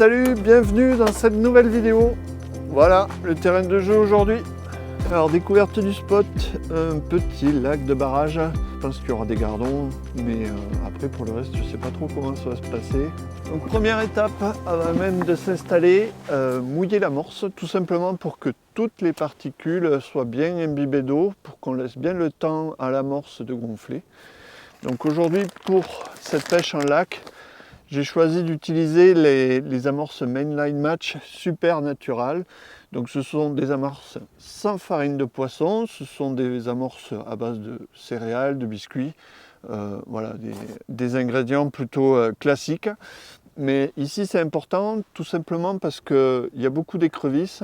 Salut, bienvenue dans cette nouvelle vidéo. Voilà le terrain de jeu aujourd'hui. Alors découverte du spot, un petit lac de barrage. Je pense qu'il y aura des gardons, mais après pour le reste je ne sais pas trop comment ça va se passer. Donc première étape avant même de s'installer, mouiller l'amorce tout simplement pour que toutes les particules soient bien imbibées d'eau, pour qu'on laisse bien le temps à l'amorce de gonfler. Donc aujourd'hui pour cette pêche en lac, j'ai choisi d'utiliser les amorces Mainline Match Super Natural. Donc ce sont des amorces sans farine de poisson, ce sont des amorces à base de céréales, de biscuits, voilà, des ingrédients plutôt classiques. Mais ici c'est important tout simplement parce qu'il y a beaucoup d'écrevisses,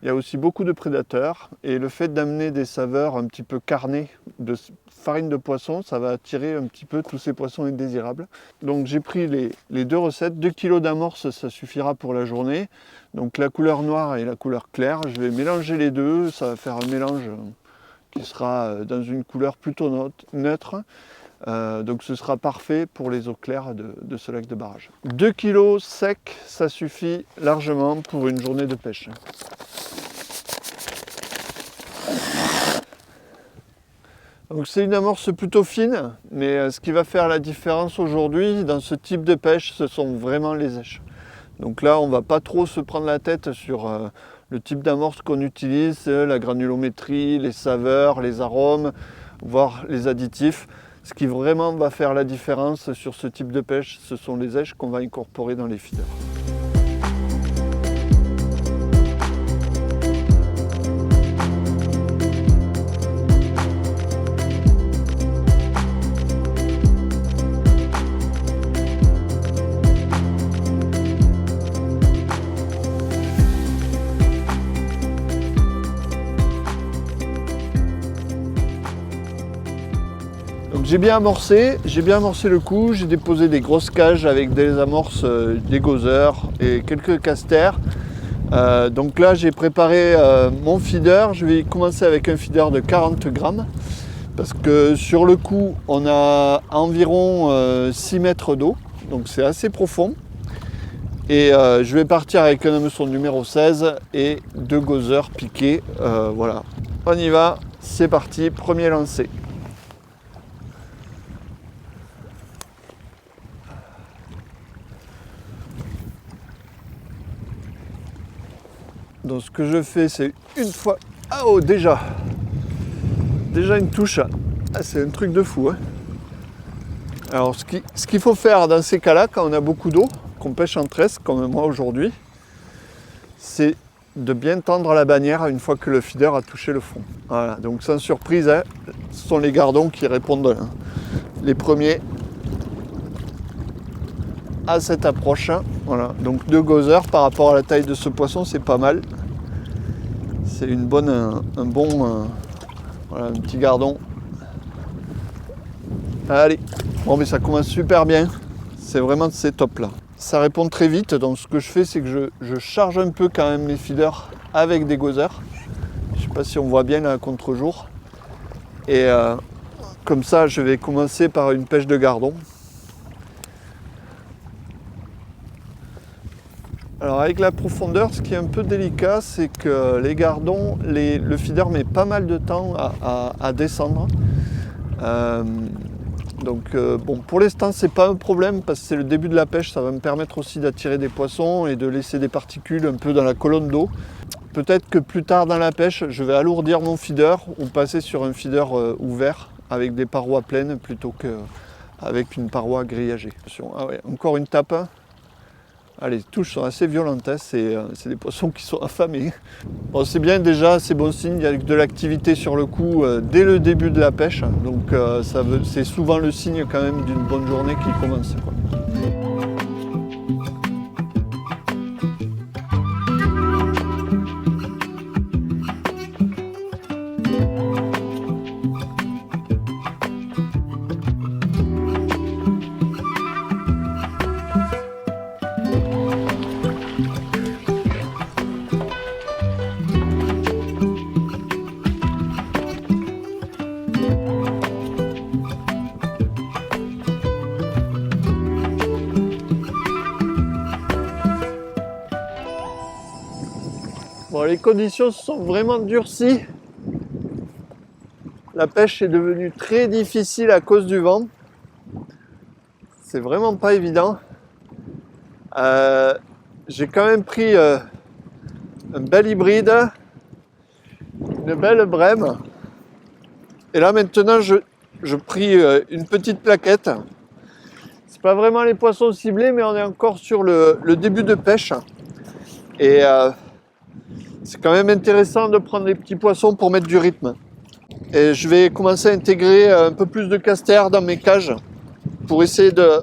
il y a aussi beaucoup de prédateurs et le fait d'amener des saveurs un petit peu carnées de farine de poisson, ça va attirer un petit peu tous ces poissons indésirables. Donc j'ai pris les deux recettes, 2 kg d'amorce, ça suffira pour la journée. Donc la couleur noire et la couleur claire, je vais mélanger les deux, ça va faire un mélange qui sera dans une couleur plutôt neutre. Donc ce sera parfait pour les eaux claires de ce lac de barrage. 2 kg sec, ça suffit largement pour une journée de pêche. Donc c'est une amorce plutôt fine, mais ce qui va faire la différence aujourd'hui dans ce type de pêche, ce sont vraiment les éches. Donc là, on ne va pas trop se prendre la tête sur le type d'amorce qu'on utilise, la granulométrie, les saveurs, les arômes, voire les additifs. Ce qui vraiment va faire la différence sur ce type de pêche, ce sont les éches qu'on va incorporer dans les feeders. J'ai bien amorcé le coup, j'ai déposé des grosses cages avec des amorces, des gozzers et quelques casters. Donc là j'ai préparé mon feeder, je vais commencer avec un feeder de 40 grammes parce que sur le coup on a environ 6 mètres d'eau, donc c'est assez profond. Et je vais partir avec un hameçon numéro 16 et 2 gozzers piqués. Voilà, on y va, c'est parti, premier lancer. Donc ce que je fais, c'est une fois... Ah oh, déjà une touche. Ah, c'est un truc de fou. Hein. Alors ce qu'il faut faire dans ces cas-là, quand on a beaucoup d'eau, qu'on pêche en tresse, comme moi aujourd'hui, c'est de bien tendre la bannière une fois que le feeder a touché le fond. Voilà, donc sans surprise, hein, ce sont les gardons qui répondent les premiers à cette approche. Voilà, donc 2 gozzers par rapport à la taille de ce poisson, c'est pas mal. C'est voilà, un petit gardon. Allez, bon mais ça commence super bien. C'est top là. Ça répond très vite, donc ce que je fais, c'est que je charge un peu quand même mes feeders avec des gozzers. Je sais pas si on voit bien là à contre-jour. Et comme ça, je vais commencer par une pêche de gardon. Alors avec la profondeur, ce qui est un peu délicat, c'est que les gardons, le feeder met pas mal de temps à descendre. Bon, pour l'instant, c'est pas un problème parce que c'est le début de la pêche, ça va me permettre aussi d'attirer des poissons et de laisser des particules un peu dans la colonne d'eau. Peut-être que plus tard dans la pêche, je vais alourdir mon feeder ou passer sur un feeder ouvert avec des parois pleines plutôt qu'avec une paroi grillagée. Ah ouais, encore une tape. Ah, les touches sont assez violentes, hein. C'est des poissons qui sont affamés. Bon, c'est bien déjà, c'est bon signe, il y a de l'activité sur le coup dès le début de la pêche. Donc c'est souvent le signe quand même d'une bonne journée qui commence, quoi. les conditions se sont vraiment durcies. La pêche est devenue très difficile à cause du vent. C'est vraiment pas évident. J'ai quand même pris un bel hybride, une belle brème. Et là maintenant je pris une petite plaquette. C'est pas vraiment les poissons ciblés, mais on est encore sur le début de pêche. Et c'est quand même intéressant de prendre les petits poissons pour mettre du rythme. Et je vais commencer à intégrer un peu plus de castor dans mes cages pour essayer de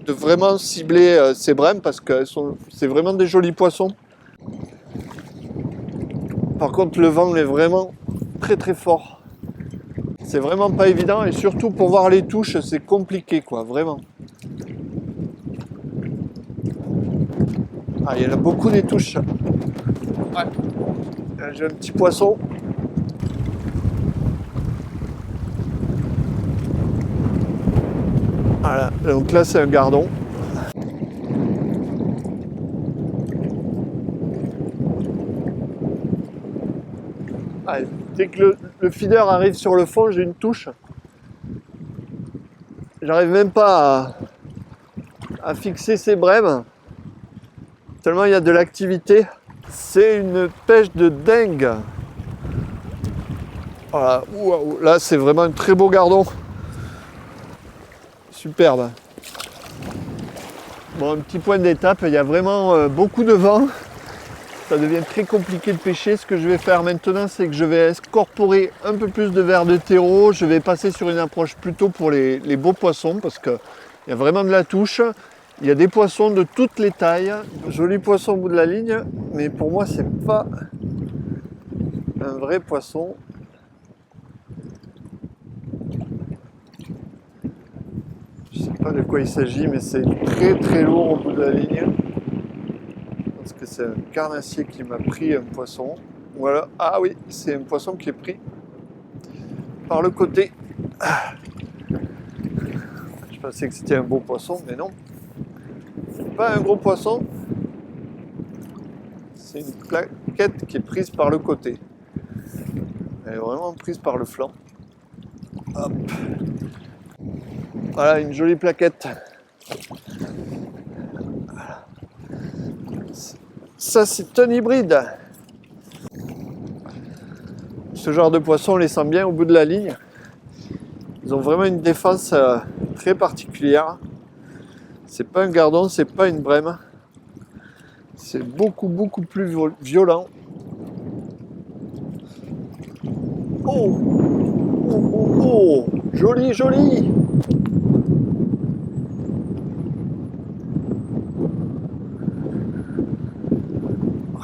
vraiment cibler ces brèmes parce que c'est vraiment des jolis poissons. Par contre, le vent est vraiment très très fort. C'est vraiment pas évident et surtout pour voir les touches, c'est compliqué quoi, vraiment. Ah, il y en a beaucoup des touches. Ouais. J'ai un petit poisson. Voilà, donc là c'est un gardon. Ah, dès que le feeder arrive sur le fond, j'ai une touche. J'arrive même pas à fixer ces brèmes. Tellement il y a de l'activité. C'est une pêche de dingue. Voilà. Wow. Là c'est vraiment un très beau gardon. Superbe. Bon, un petit point d'étape, il y a vraiment beaucoup de vent. Ça devient très compliqué de pêcher. Ce que je vais faire maintenant, c'est que je vais incorporer un peu plus de vers de terreau. Je vais passer sur une approche plutôt pour les beaux poissons parce qu'il y a vraiment de la touche. Il y a des poissons de toutes les tailles. Joli poisson au bout de la ligne, mais pour moi, c'est pas un vrai poisson. Je sais pas de quoi il s'agit, mais c'est très très lourd au bout de la ligne. Parce que c'est un carnassier qui m'a pris un poisson. Voilà. Ah oui, c'est un poisson qui est pris par le côté. Je pensais que c'était un beau poisson, mais non. C'est pas un gros poisson. C'est une plaquette qui est prise par le côté. Elle est vraiment prise par le flanc. Hop. Voilà, une jolie plaquette. Ça, c'est un hybride. Ce genre de poisson, on les sent bien au bout de la ligne. Ils ont vraiment une défense très particulière. C'est pas un gardon, c'est pas une brème. C'est beaucoup plus violent. Oh, oh, joli, joli.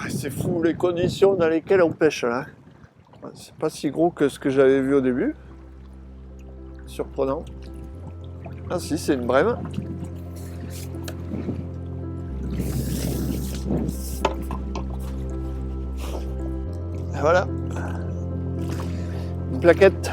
C'est fou les conditions dans lesquelles on pêche là. C'est pas si gros que ce que j'avais vu au début. Surprenant. Ah si, c'est une brème. Et voilà. Une plaquette.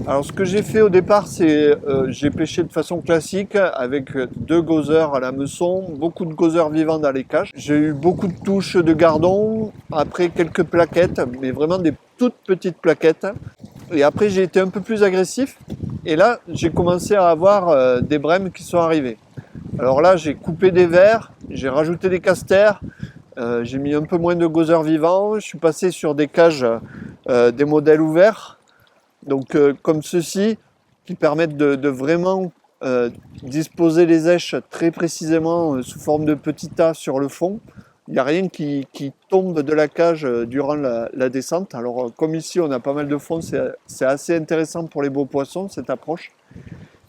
Alors ce que j'ai fait au départ, c'est j'ai pêché de façon classique avec 2 gozzers à l'hameçon, beaucoup de gozzers vivants dans les cages. J'ai eu beaucoup de touches de gardons, après quelques plaquettes, mais vraiment des toutes petites plaquettes. Et après j'ai été un peu plus agressif et là j'ai commencé à avoir des brèmes qui sont arrivées. Alors là j'ai coupé des vers, j'ai rajouté des casters, j'ai mis un peu moins de gozzers vivants, je suis passé sur des cages, des modèles ouverts. Donc comme ceci, qui permettent de vraiment disposer les èches très précisément sous forme de petits tas sur le fond. Il n'y a rien qui tombe de la cage durant la descente. Alors comme ici on a pas mal de fond, c'est assez intéressant pour les beaux poissons cette approche.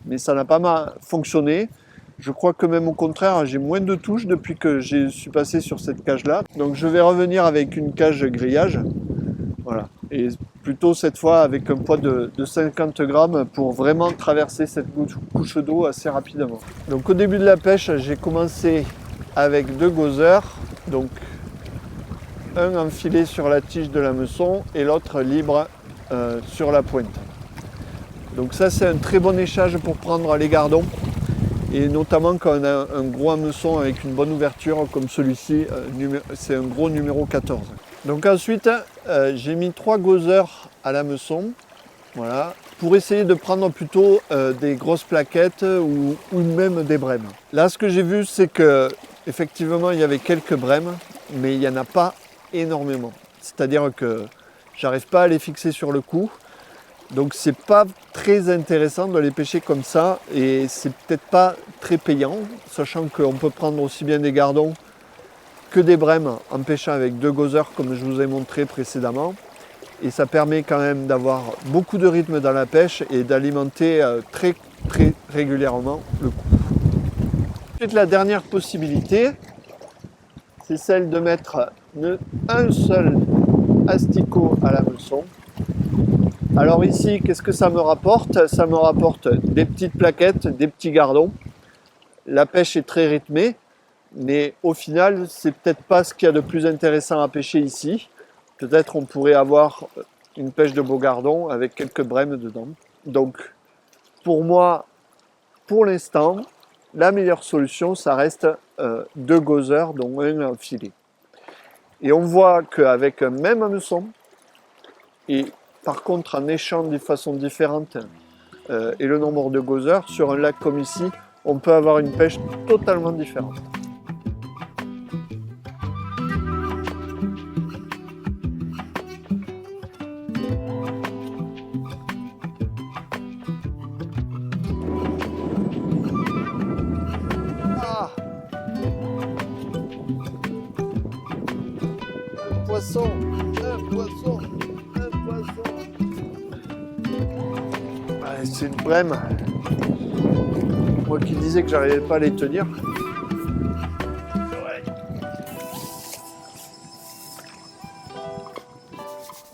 Mais ça n'a pas mal fonctionné. Je crois que même au contraire, j'ai moins de touches depuis que je suis passé sur cette cage-là. Donc je vais revenir avec une cage grillage. Voilà. Et plutôt cette fois avec un poids de 50 grammes pour vraiment traverser cette couche d'eau assez rapidement. Donc au début de la pêche, j'ai commencé avec 2 gozzers, donc un enfilé sur la tige de l'hameçon et l'autre libre sur la pointe. Donc ça c'est un très bon échage pour prendre les gardons et notamment quand on a un gros hameçon avec une bonne ouverture comme celui-ci, c'est un gros numéro 14. Donc ensuite, j'ai mis 3 gozzers à l'hameçon, voilà, pour essayer de prendre plutôt des grosses plaquettes ou même des brèmes. Là, ce que j'ai vu, c'est que effectivement, il y avait quelques brèmes, mais il n'y en a pas énormément. C'est-à-dire que j'arrive pas à les fixer sur le coup. Donc c'est pas très intéressant de les pêcher comme ça et c'est peut-être pas très payant, sachant qu'on peut prendre aussi bien des gardons que des brèmes en pêchant avec 2 gozzers comme je vous ai montré précédemment. Et ça permet quand même d'avoir beaucoup de rythme dans la pêche et d'alimenter très régulièrement le coup. Ensuite, la dernière possibilité, c'est celle de mettre un seul asticot à l'hameçon. Alors ici, qu'est-ce que ça me rapporte? Ça me rapporte des petites plaquettes, des petits gardons. La pêche est très rythmée, mais au final, c'est peut-être pas ce qu'il y a de plus intéressant à pêcher ici. Peut-être on pourrait avoir une pêche de beau gardon avec quelques brèmes dedans. Donc, pour moi, pour l'instant, la meilleure solution, ça reste 2 gozzers, dont un enfilé. Et on voit qu'avec un même hameçon, et par contre en échant de façon différente et le nombre de gozzers, sur un lac comme ici, on peut avoir une pêche totalement différente. Ah, un poisson, un poisson, un poisson. Ah, c'est une brème. Moi qui disais que j'arrivais pas à les tenir.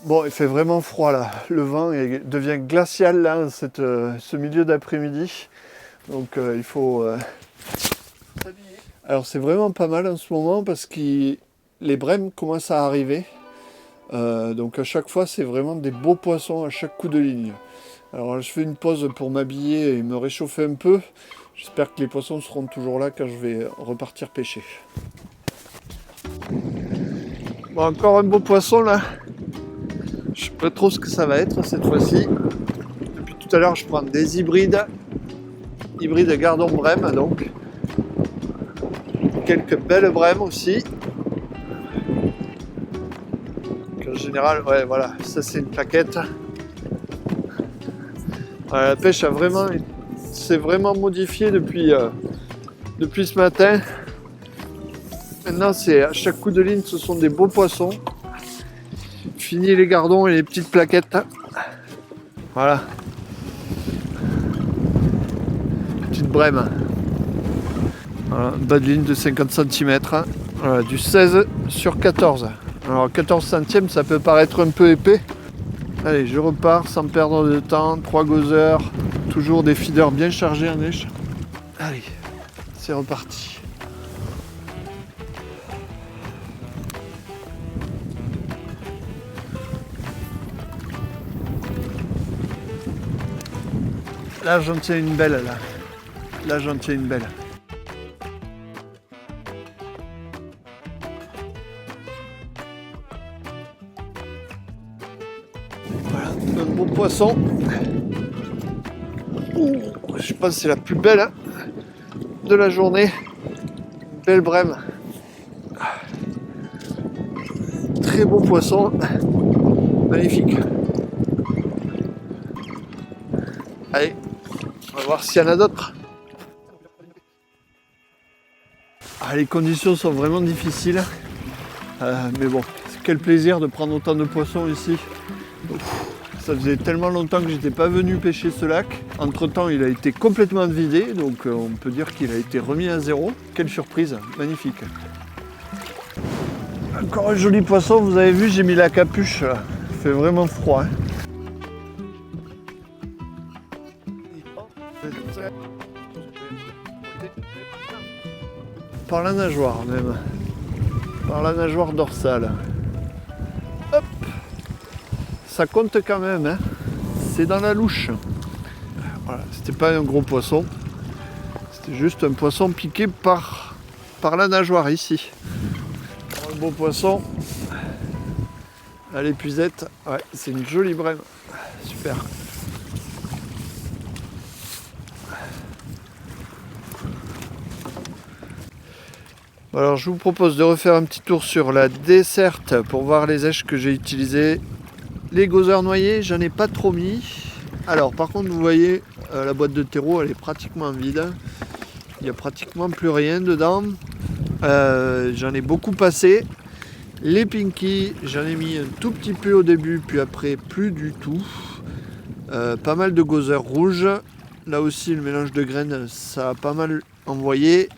Bon, il fait vraiment froid là. Le vent devient glacial là, ce milieu d'après-midi. Donc il faut s'habiller. Alors c'est vraiment pas mal en ce moment parce que les brèmes commencent à arriver. Donc à chaque fois, c'est vraiment des beaux poissons à chaque coup de ligne. Alors je fais une pause pour m'habiller et me réchauffer un peu. J'espère que les poissons seront toujours là quand je vais repartir pêcher. Bon, encore un beau poisson là. Je sais pas trop ce que ça va être cette fois-ci. Depuis tout à l'heure, je prends des hybrides gardon brème, donc quelques belles brèmes aussi. En général, ouais, voilà, ça c'est une plaquette. Voilà, la pêche s'est vraiment modifiée depuis ce matin. Maintenant, c'est à chaque coup de ligne, ce sont des beaux poissons. Fini les gardons et les petites plaquettes. Voilà. Petite brème. Voilà, bas de ligne de 50 cm. Voilà, du 16 sur 14. Alors 14 centièmes, ça peut paraître un peu épais. Allez, je repars sans perdre de temps. 3 gozzers. Toujours des feeders bien chargés en neige. Allez, c'est reparti. Là, j'en tiens une belle, là. Là, j'en tiens une belle. Voilà, un beau poisson. Ouh, je pense que c'est la plus belle hein, de la journée. Belle brème. Très beau poisson. Magnifique. Allez, on va voir s'il y en a d'autres. Ah, les conditions sont vraiment difficiles. Mais bon, quel plaisir de prendre autant de poissons ici. Ça faisait tellement longtemps que j'étais pas venu pêcher ce lac. Entre temps, il a été complètement vidé, donc on peut dire qu'il a été remis à zéro. Quelle surprise, magnifique. Encore un joli poisson, vous avez vu, j'ai mis la capuche. Il fait vraiment froid. Hein. Par la nageoire même. Par la nageoire dorsale. Hop. Ça compte quand même, hein. C'est dans la louche. Voilà, c'était pas un gros poisson. C'était juste un poisson piqué par la nageoire ici. Un beau poisson. À l'épuisette. Ouais, c'est une jolie brème. Super. Alors je vous propose de refaire un petit tour sur la desserte pour voir les èches que j'ai utilisées. Les gozer noyés, j'en ai pas trop mis. Alors par contre vous voyez la boîte de terreau elle est pratiquement vide. Il n'y a pratiquement plus rien dedans. J'en ai beaucoup passé. Les pinky, j'en ai mis un tout petit peu au début puis après plus du tout. Pas mal de gozer rouges. Là aussi le mélange de graines ça a pas mal envoyé.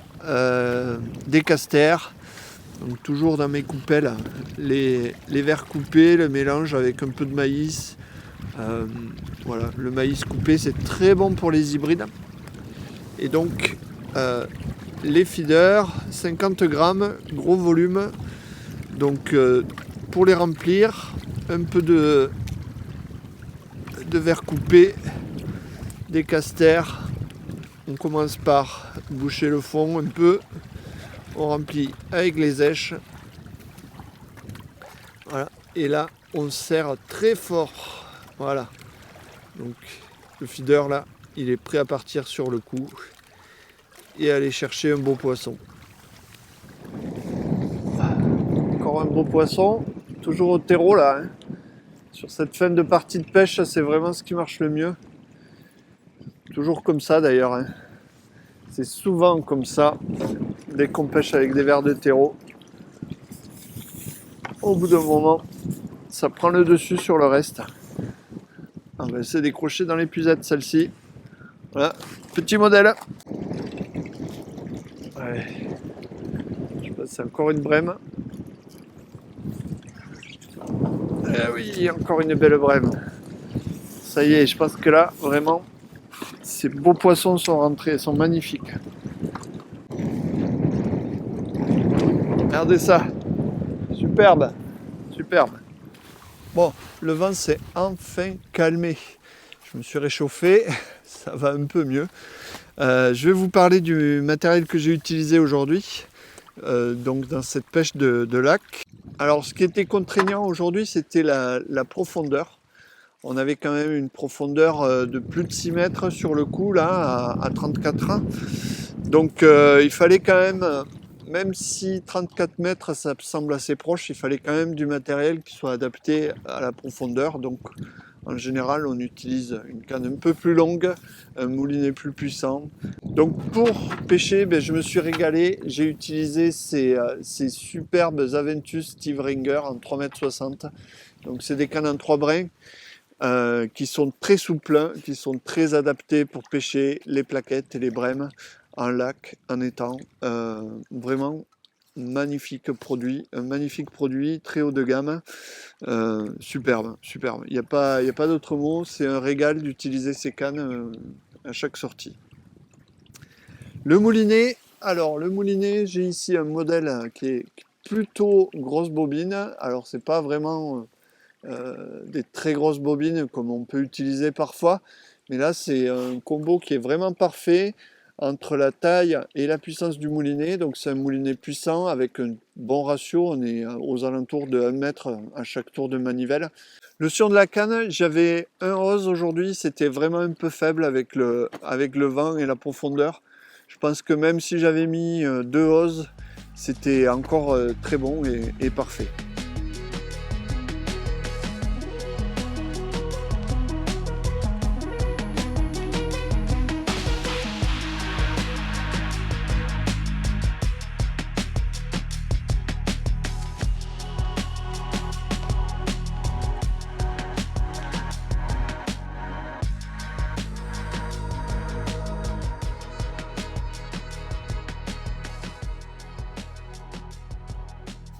Des casters, donc toujours dans mes coupelles, les vers coupés, le mélange avec un peu de maïs. Voilà, le maïs coupé c'est très bon pour les hybrides. Et donc les feeders, 50 grammes, gros volume. Donc pour les remplir, un peu de vers coupé, des casters. On commence par boucher le fond un peu. On remplit avec les èches. Voilà. Et là, on serre très fort. Voilà. Donc, le feeder là, il est prêt à partir sur le coup et aller chercher un beau poisson. Encore un beau poisson. Toujours au terreau là. Hein. Sur cette fin de partie de pêche, c'est vraiment ce qui marche le mieux. Toujours comme ça d'ailleurs. Hein. C'est souvent comme ça, dès qu'on pêche avec des vers de terreau. Au bout d'un moment, ça prend le dessus sur le reste. On va essayer d'écrocher dans l'épuisette celle-ci. Voilà, petit modèle. Ouais. Je pense que c'est encore une brème. Eh oui, encore une belle brème. Ça y est, je pense que là, vraiment, ces beaux poissons sont rentrés, sont magnifiques. Regardez ça. Superbe. Superbe. Bon, le vent s'est enfin calmé. Je me suis réchauffé, ça va un peu mieux. Je vais vous parler du matériel que j'ai utilisé aujourd'hui, donc dans cette pêche de lac. Alors, ce qui était contraignant aujourd'hui, c'était la profondeur. On avait quand même une profondeur de plus de 6 mètres sur le coup, là, à 34 ans. Donc, il fallait quand même si 34 mètres, ça semble assez proche, il fallait quand même du matériel qui soit adapté à la profondeur. Donc, en général, on utilise une canne un peu plus longue, un moulinet plus puissant. Donc, pour pêcher, je me suis régalé. J'ai utilisé ces superbes Aventus Steve Ringer en 3,60 m. Donc, c'est des cannes en 3 brins. Qui sont très souples, qui sont très adaptés pour pêcher les plaquettes et les brèmes en lac, en étang. Vraiment magnifique produit, un magnifique produit, très haut de gamme, superbe, superbe. Il n'y a pas d'autre mot, c'est un régal d'utiliser ces cannes à chaque sortie. Le moulinet, alors le moulinet, j'ai ici un modèle qui est plutôt grosse bobine, alors c'est pas vraiment des très grosses bobines comme on peut utiliser parfois, Mais là, c'est un combo qui est vraiment parfait entre la taille et la puissance du moulinet. Donc c'est un moulinet puissant avec un bon ratio. On est aux alentours de 1 mètre à chaque tour de manivelle. Le sur de la canne, j'avais un hose aujourd'hui. C'était vraiment un peu faible avec le vent et la profondeur. Je pense que même si j'avais mis 2 hoses, c'était encore très bon et parfait.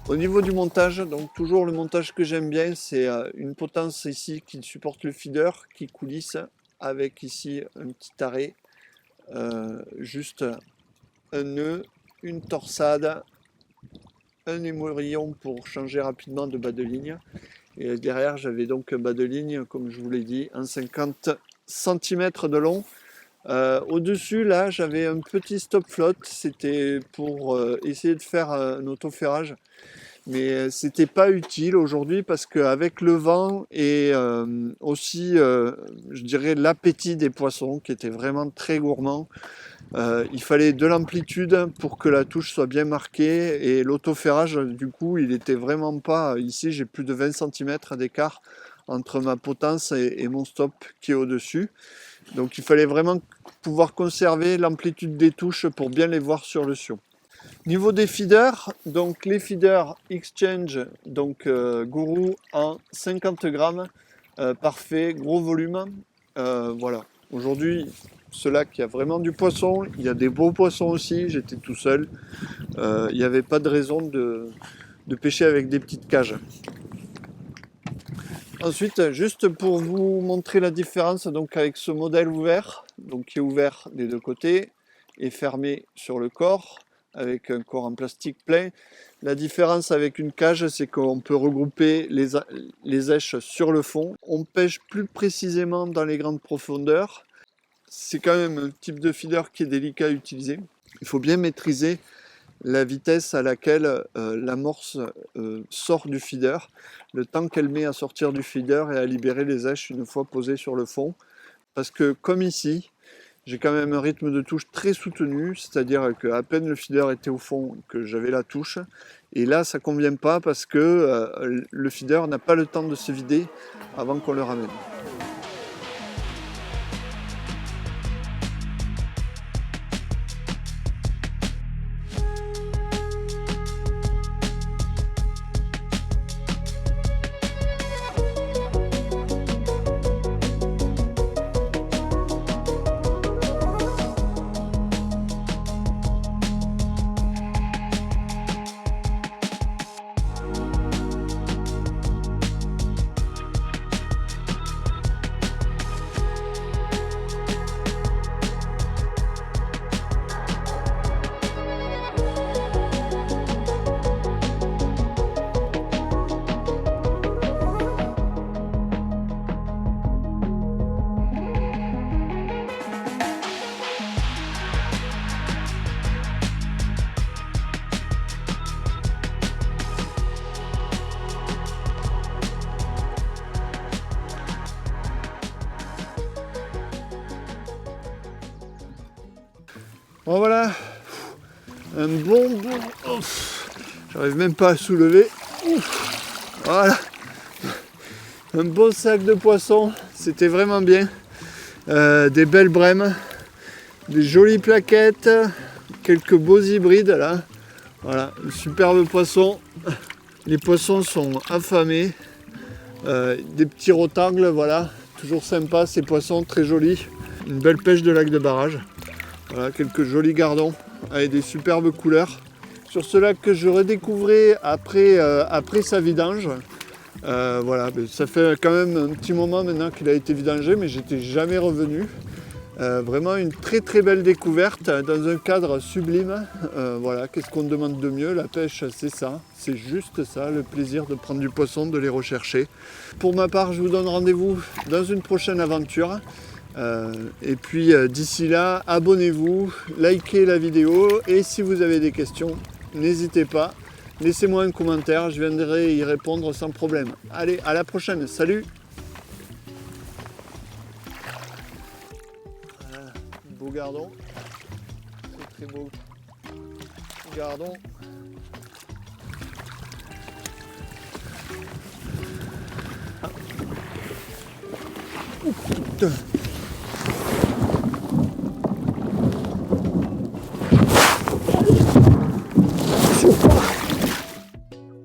Au niveau du montage, donc toujours le montage que j'aime bien, c'est une potence ici qui supporte le feeder, qui coulisse avec ici un petit arrêt, juste un nœud, une torsade, un émoillon pour changer rapidement de bas de ligne. Et derrière, j'avais donc un bas de ligne, comme je vous l'ai dit, en 50 cm de long. Au-dessus, là, j'avais un petit stop flotte. C'était pour essayer de faire un autoferrage. Mais c'était pas utile aujourd'hui parce qu'avec le vent et aussi, je dirais, l'appétit des poissons qui était vraiment très gourmand, il fallait de l'amplitude pour que la touche soit bien marquée et l'autoferrage, du coup, il était vraiment pas... Ici, j'ai plus de 20 cm d'écart entre ma potence et mon stop qui est au-dessus. Donc il fallait vraiment pouvoir conserver l'amplitude des touches pour bien les voir sur le sion. Niveau des feeders, donc les feeders Exchange, donc Guru en 50 grammes, parfait, gros volume. Voilà, aujourd'hui ce lac, il y a vraiment du poisson, il y a des beaux poissons aussi, j'étais tout seul. Il n'y avait pas de raison de pêcher avec des petites cages. Ensuite, juste pour vous montrer la différence donc avec ce modèle ouvert, donc qui est ouvert des deux côtés et fermé sur le corps, avec un corps en plastique plein. La différence avec une cage, c'est qu'on peut regrouper les èches sur le fond. On pêche plus précisément dans les grandes profondeurs. C'est quand même un type de feeder qui est délicat à utiliser. Il faut bien maîtriser la vitesse à laquelle l'amorce sort du feeder, le temps qu'elle met à sortir du feeder et à libérer les èches une fois posées sur le fond. Parce que comme ici, j'ai quand même un rythme de touche très soutenu, c'est-à-dire qu'à peine le feeder était au fond que j'avais la touche. Et là, ça ne convient pas parce que le feeder n'a pas le temps de se vider avant qu'on le ramène. Bon voilà, un bon, j'arrive même pas à soulever. Voilà, un bon sac de poissons, c'était vraiment bien. Des belles brèmes, des jolies plaquettes, quelques beaux hybrides là. Voilà, un superbe poisson. Les poissons sont affamés. Des petits rotangles, voilà, toujours sympa ces poissons, très jolis. Une belle pêche de lac de barrage. Voilà, quelques jolis gardons avec des superbes couleurs. Sur ce lac que je redécouvrais après sa vidange. Voilà, ça fait quand même un petit moment maintenant qu'il a été vidangé, mais j'étais jamais revenu. Vraiment une très très belle découverte dans un cadre sublime. Voilà, qu'est-ce qu'on demande de mieux? La pêche, c'est ça, c'est juste ça, le plaisir de prendre du poisson, de les rechercher. Pour ma part, je vous donne rendez-vous dans une prochaine aventure. Et puis d'ici là, abonnez-vous, likez la vidéo et si vous avez des questions, n'hésitez pas, laissez-moi un commentaire, je viendrai y répondre sans problème. Allez, à la prochaine, salut! Voilà, beau gardon, très très beau gardon. Ah. Oh, putain.